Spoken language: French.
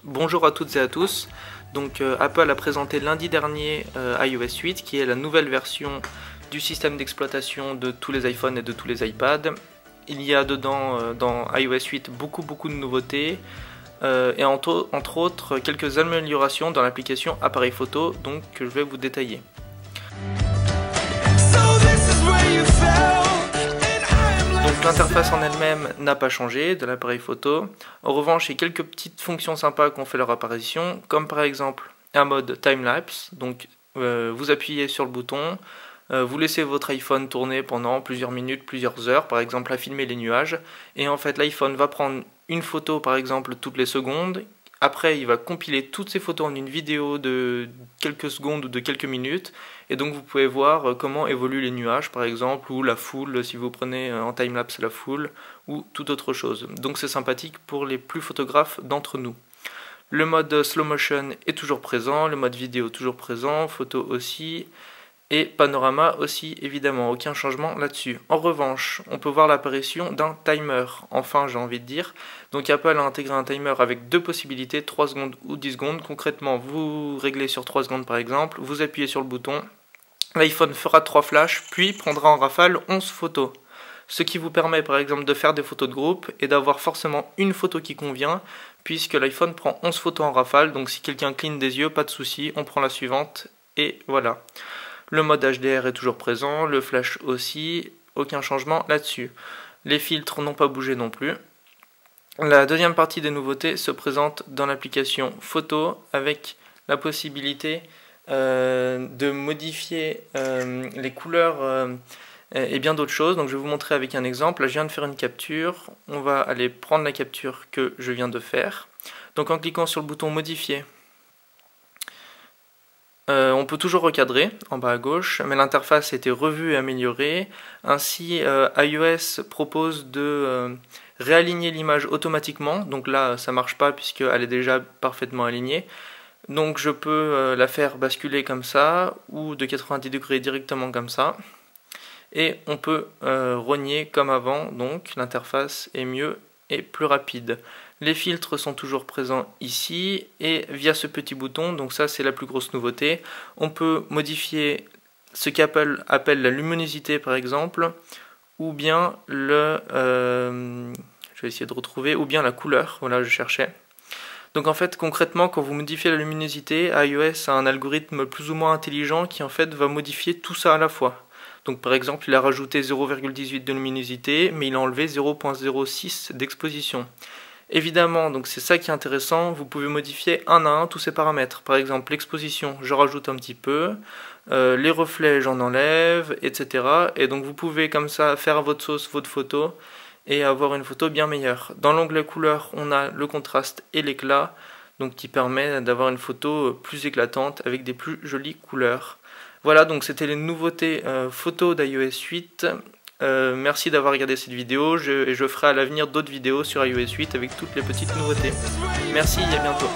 Bonjour à toutes et à tous. Donc Apple a présenté lundi dernier iOS 8 qui est la nouvelle version du système d'exploitation de tous les iPhones et de tous les iPads. Il y a dedans dans iOS 8 beaucoup de nouveautés et entre autres quelques améliorations dans l'application appareil photo donc que je vais vous détailler. Donc l'interface en elle-même n'a pas changé de l'appareil photo. En revanche, il y a quelques petites fonctions sympas qui ont fait leur apparition, comme par exemple un mode time-lapse. Donc vous appuyez sur le bouton, vous laissez votre iPhone tourner pendant plusieurs minutes, plusieurs heures, par exemple à filmer les nuages. Et en fait, l'iPhone va prendre une photo par exemple toutes les secondes. Après, il va compiler toutes ces photos en une vidéo de quelques secondes ou de quelques minutes. Et donc, vous pouvez voir comment évoluent les nuages, par exemple, ou la foule, si vous prenez en timelapse la foule, ou toute autre chose. Donc, c'est sympathique pour les plus photographes d'entre nous. Le mode slow motion est toujours présent, le mode vidéo toujours présent, photo aussi, et panorama aussi, évidemment, aucun changement là-dessus. En revanche, on peut voir l'apparition d'un timer, enfin j'ai envie de dire. Donc Apple a intégré un timer avec deux possibilités, 3 secondes ou 10 secondes. Concrètement, vous réglez sur 3 secondes par exemple, vous appuyez sur le bouton, l'iPhone fera 3 flashs, puis prendra en rafale 11 photos. Ce qui vous permet par exemple de faire des photos de groupe et d'avoir forcément une photo qui convient, puisque l'iPhone prend 11 photos en rafale, donc si quelqu'un cligne des yeux, pas de souci, on prend la suivante, et voilà. Le mode HDR est toujours présent, le flash aussi, aucun changement là-dessus. Les filtres n'ont pas bougé non plus. La deuxième partie des nouveautés se présente dans l'application photo avec la possibilité de modifier les couleurs et bien d'autres choses. Donc je vais vous montrer avec un exemple. Là je viens de faire une capture, on va aller prendre la capture que je viens de faire. Donc en cliquant sur le bouton modifier, on peut toujours recadrer en bas à gauche, mais l'interface a été revue et améliorée. Ainsi, iOS propose de réaligner l'image automatiquement. Donc là, ça marche pas puisqu'elle est déjà parfaitement alignée. Donc je peux la faire basculer comme ça, ou de 90 degrés directement comme ça. Et on peut rogner comme avant, donc l'interface est mieux et plus rapide. Les filtres sont toujours présents ici et via ce petit bouton, donc ça c'est la plus grosse nouveauté, on peut modifier ce qu'Apple appelle la luminosité par exemple, ou bien je vais essayer de retrouver, ou bien la couleur, voilà je cherchais. Donc en fait concrètement quand vous modifiez la luminosité, iOS a un algorithme plus ou moins intelligent qui en fait va modifier tout ça à la fois. Donc par exemple il a rajouté 0,18 de luminosité mais il a enlevé 0,06 d'exposition. Évidemment, donc c'est ça qui est intéressant, vous pouvez modifier un à un tous ces paramètres. Par exemple, l'exposition, je rajoute un petit peu, les reflets, j'en enlève, etc. Et donc vous pouvez comme ça faire à votre sauce votre photo et avoir une photo bien meilleure. Dans l'onglet couleur, on a le contraste et l'éclat, donc qui permet d'avoir une photo plus éclatante avec des plus jolies couleurs. Voilà, donc c'était les nouveautés photos d'iOS 8. Merci d'avoir regardé cette vidéo et je ferai à l'avenir d'autres vidéos sur iOS 8 avec toutes les petites nouveautés. Merci et à bientôt.